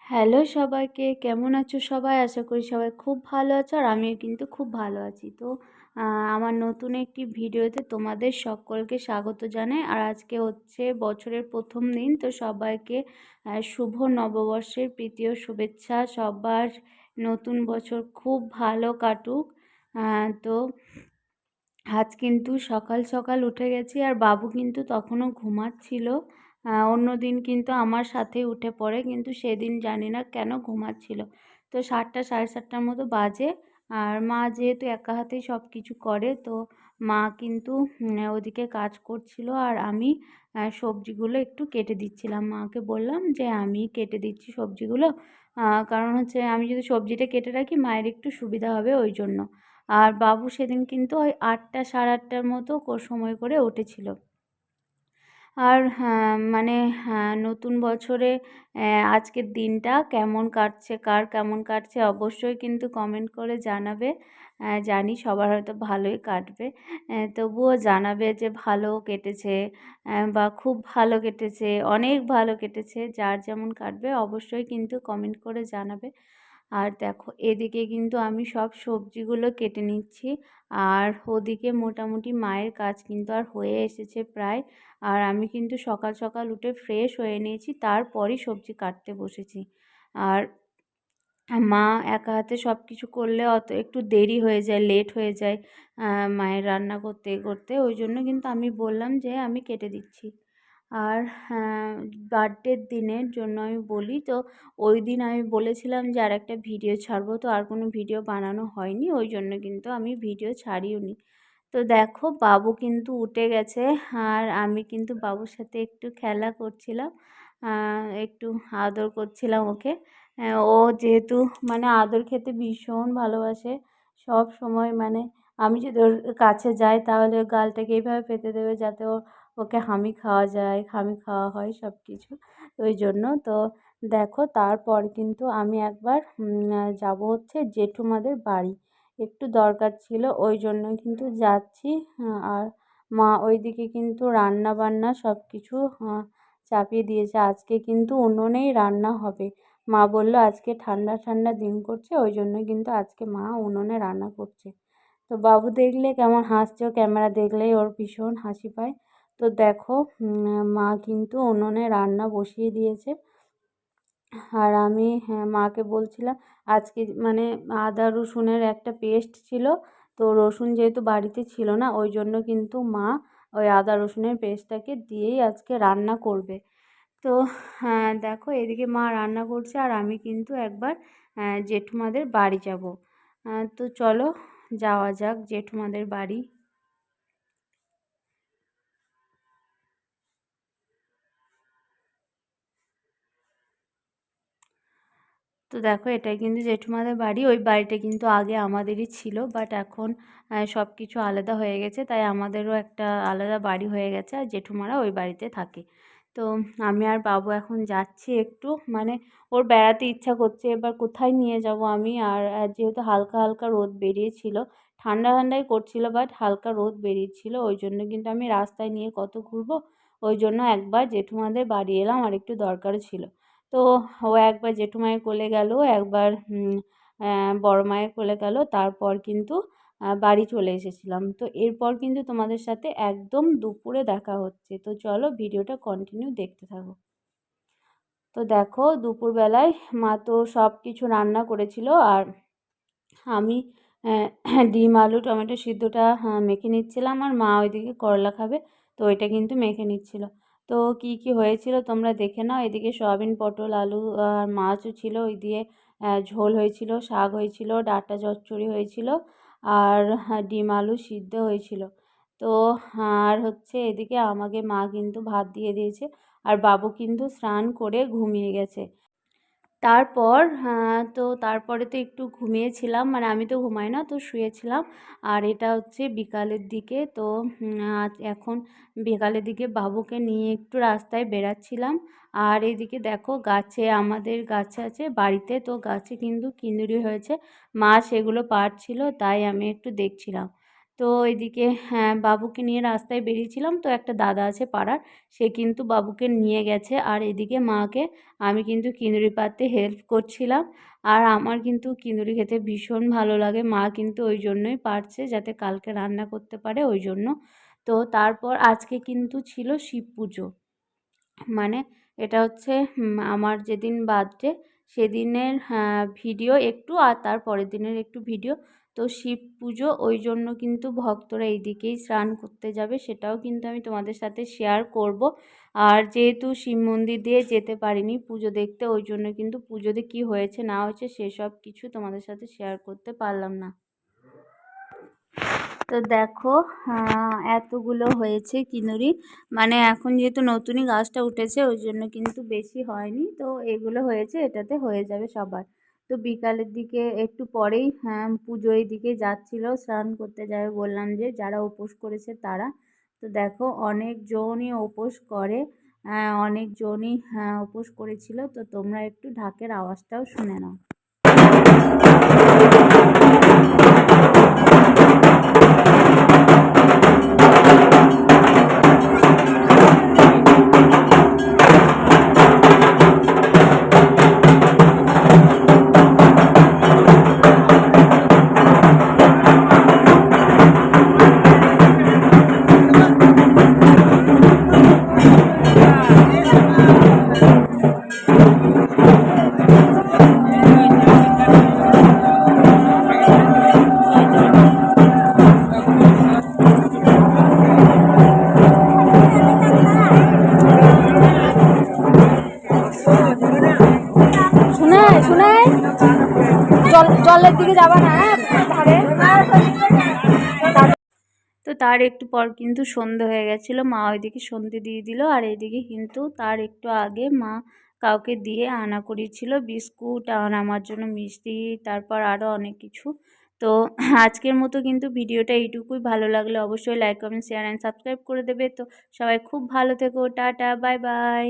Hello সবাইকে, কেমন আছো সবাই? আশা করি সবাই খুব ভালো আছো আর আমিও কিন্তু খুব ভালো আছি। তো আমার নতুন একটি ভিডিওতে তোমাদের সকলকে স্বাগত জানাই। আর আজকে হচ্ছে বছরের ১ম দিন। তো সবাইকে শুভ নববর্ষের প্রীতি ও শুভেচ্ছা। সবার নতুন বছর খুব ভালো কাটুক। তো আজ কিন্তু সকাল সকাল উঠে গেছি আর বাবু কিন্তু তখনও ঘুমাচ্ছিল। অন্যদিন কিন্তু আমার সাথেই উঠে পড়ে, কিন্তু সেদিন জানি না কেন ঘুমাচ্ছিল। তো ৭টা ৭:৩০টার মতো বাজে। আর মা যেহেতু একা হাতেই সব কিছু করে, তো মা কিন্তু ওদিকে কাজ করছিল আর আমি সবজিগুলো একটু কেটে দিচ্ছিলাম। মাকে বললাম যে আমি কেটে দিচ্ছি সবজিগুলো, কারণ হচ্ছে আমি যদি সবজিটা কেটে রাখি মায়ের একটু সুবিধা হবে ওই জন্য। আর বাবু সেদিন কিন্তু ওই ৮টা ৮:৩০টার মতো সময় করে উঠেছিল। আর মানে নতুন বছরে আজকের দিনটা কেমন কাটছে, কার কেমন কাটছে অবশ্যই কিন্তু কমেন্ট করে জানাবে। জানি সবার হয়তো ভালোই কাটবে, তবুও জানাবে যে ভালো কেটেছে বা খুব ভালো কেটেছে, অনেক ভালো কেটেছে। যার যেমন কাটবে অবশ্যই কিন্তু কমেন্ট করে জানাবে। আর দেখো এদিকে কিন্তু আমি সব সবজিগুলো কেটে নিচ্ছি আর ওদিকে মোটামুটি মায়ের কাজ কিন্তু আর হয়ে এসেছে প্রায়। আর আমি কিন্তু সকাল সকাল উঠে ফ্রেশ হয়ে নিয়েছি, তারপরই সবজি কাটতে বসেছি। আর মা একা হাতে সব কিছু করলে অত একটু দেরি হয়ে যায়, লেট হয়ে যায় মায়ের রান্না করতে করতে। ওই জন্য কিন্তু আমি বললাম যে আমি কেটে দিচ্ছি। আর বার্থডের দিনের জন্য আমি বলি, তো ওই দিন আমি বলেছিলাম যে আরেকটা ভিডিও ছাড়বো, তো আর কোনো ভিডিও বানানো হয়নি, ওই জন্য কিন্তু আমি ভিডিও ছাড়িওনি। তো দেখো বাবু কিন্তু উঠে গেছে আর আমি কিন্তু বাবুর সাথে একটু খেলা করছিলাম, একটু আদর করছিলাম ওকে। ও যেহেতু মানে আদর খেতে ভীষণ ভালোবাসে, সব সময় মানে আমি যদি ওর কাছে যাই তাহলে ওর গালটাকে এইভাবে পেতে দেবে যাতে ওকে হামি খাওয়া যায়, হামি খাওয়া হয় সব কিছু। ওই জন্য তো দেখো তারপর কিন্তু আমি একবার যাব হচ্ছে জেঠুমাদের বাড়ি, একটু দরকার ছিল ওই জন্য কিন্তু যাচ্ছি। আর মা ওইদিকে কিন্তু রান্না বান্না সব কিছু চাপিয়ে দিয়েছে। আজকে কিন্তু উনুনেই রান্না হবে। মা বলল আজকে ঠান্ডা ঠান্ডা দিন করছে, ওই জন্য কিন্তু আজকে মা উনুনে রান্না করছে। তো বাবু দেখলে কেমন হাসছে, ও ক্যামেরা দেখলেই ওর ভীষণ হাসি পায়। তো দেখো মা কিন্তু উনুনে রান্না বসিয়ে দিয়েছে। আর আমি মাকে বলছিলাম আজকে মানে আদা রসুনের একটা পেস্ট ছিল, তো রসুন যেহেতু বাড়িতে ছিল না ওই জন্য কিন্তু মা ওই আদা রসুনের পেস্টটাকে দিয়েই আজকে রান্না করবে। তো দেখো এদিকে মা রান্না করছে আর আমি কিন্তু একবার জেঠুমাদের বাড়ি যাব। তো চলো যাওয়া যাক জেঠুমাদের বাড়ি। তো দেখো এটাই কিন্তু জেঠুমাদের বাড়ি। ওই বাড়িটা কিন্তু আগে আমাদেরই ছিল, বাট এখন সব কিছু আলাদা হয়ে গেছে, তাই আমাদেরও একটা আলাদা বাড়ি হয়ে গেছে আর জেঠুমারা ওই বাড়িতে থাকে। তো আমি আর বাবু এখন যাচ্ছি একটু মানে ওর বেড়াতে ইচ্ছা করছে, এবার কোথায় নিয়ে যাব আমি। আর যেহেতু হালকা হালকা রোদ বেরিয়েছিল, ঠান্ডা ঠান্ডাই করছিল বাট হালকা রোদ বেরিয়েছিল, ওই জন্য কিন্তু আমি রাস্তায় নিয়ে কত ঘুরবো, ওই জন্য একবার জেঠুমাদের বাড়ি এলাম আর একটু দরকারও ছিল। তো ও একবার জেঠুমায়ের কোলে গেল, একবার বড় মায়ের কোলে গেল, তারপর কিন্তু বাড়ি চলে এসেছিলাম। তো এরপর কিন্তু তোমাদের সাথে একদম দুপুরে দেখা হচ্ছে। তো চলো ভিডিওটা কন্টিনিউ দেখতে থাকো। তো দেখো দুপুরবেলায় মা তো সব কিছু রান্না করেছিল আর আমি ডিম আলু টমেটো সিদ্ধটা মেখে নিচ্ছিলাম আর মা ওইদিকে করলা খাবে, তো ওইটা কিন্তু মেখে নিচ্ছিল। তো কি কি হয়েছিল তোমরা দেখে নাও। এদিকে সয়াবিন পটল আলু আর মাছও ছিল, ওই দিয়ে ঝোল হয়েছিল, শাক হয়েছিল, ডাঁটা চচ্চড়ি হয়েছিল আর ডিম আলু সিদ্ধ হয়েছিল। তো আর হচ্ছে এদিকে আমাকে মা কিন্তু ভাত দিয়ে দিয়েছে আর বাবু কিন্তু স্নান করে ঘুমিয়ে গেছে। তারপর তো তারপরে তো একটু ঘুমিয়েছিলাম, মানে আমি তো ঘুমাই না, তো শুয়েছিলাম। আর এটা হচ্ছে বিকালের দিকে। তো আজ এখন বিকালের দিকে বাবুকে নিয়ে একটু রাস্তায় বেরাচ্ছিলাম। আর এদিকে দেখো গাছে, আমাদের গাছে আছে বাড়িতে, তো গাছে কিন্তু কিন্দুরি হয়েছে, মা সেগুলো পাড়ছিল, তাই আমি একটু দেখছিলাম। তো এদিকে হ্যাঁ, বাবুকে নিয়ে রাস্তায় বেরিয়েছিলাম, তো একটা দাদা আছে পাড়ার, সে কিন্তু বাবুকে নিয়ে গেছে। আর এদিকে মাকে আমি কিন্তু কিঁদুরি পাড়তে হেল্প করছিলাম। আর আমার কিন্তু কিঁদুরি খেতে ভীষণ ভালো লাগে, মা কিন্তু ওই জন্যই পারছে যাতে কালকে রান্না করতে পারে ওই জন্য। তো তারপর আজকে কিন্তু ছিল শিব পুজো, মানে এটা হচ্ছে আমার যেদিন বার্থডে সেদিনের ভিডিও একটু, আর তার পরের দিনের একটু ভিডিও। তো শিব পুজো ওই জন্য কিন্তু ভক্তরা এইদিকেই স্নান করতে যাবে, সেটাও কিন্তু আমি তোমাদের সাথে শেয়ার করব। আর যেহেতু শিব মন্দির দিয়ে যেতে পারিনি পুজো দেখতে, ওই জন্য কিন্তু পুজোতে কী হয়েছে না হয়েছে সেসব কিছু তোমাদের সাথে শেয়ার করতে পারলাম না। তো দেখো এতগুলো হয়েছে কিনুরি, মানে এখন যেহেতু নতুনই গাছটা উঠেছে ওই জন্য কিন্তু বেশি হয়নি, তো এগুলো হয়েছে, এটাতে হয়ে যাবে সবার। তো বিকালের দিকে একটু পরেই পুজোর দিকে যাচ্ছিল, স্নান করতে যাবে বললাম যে যারা উপোস করেছে তারা। তো দেখো অনেকজনই উপোস করে, অনেকজনই উপোস করেছিল। তো তোমরা একটু ঢাকের আওয়াজটাও শুনে নাও। শোনায় শোনায়, জলের দিকে যাবা না ধারে। তো তার একটু পর কিন্তু সন্ধে হয়ে গেছিলো, মা ওইদিকে সন্ধে দিয়ে দিল। আর এইদিকে কিন্তু তার একটু আগে মা কাউকে দিয়ে আনা করিয়েছিল বিস্কুট আর আমার জন্য মিষ্টি, তারপর আরও অনেক কিছু। তো আজকের মতো কিন্তু ভিডিওটা এইটুকুই, ভালো লাগলে অবশ্যই like comment share and subscribe করে দেবে। তো সবাই খুব ভালো থেকো, টাটা, বাই বাই।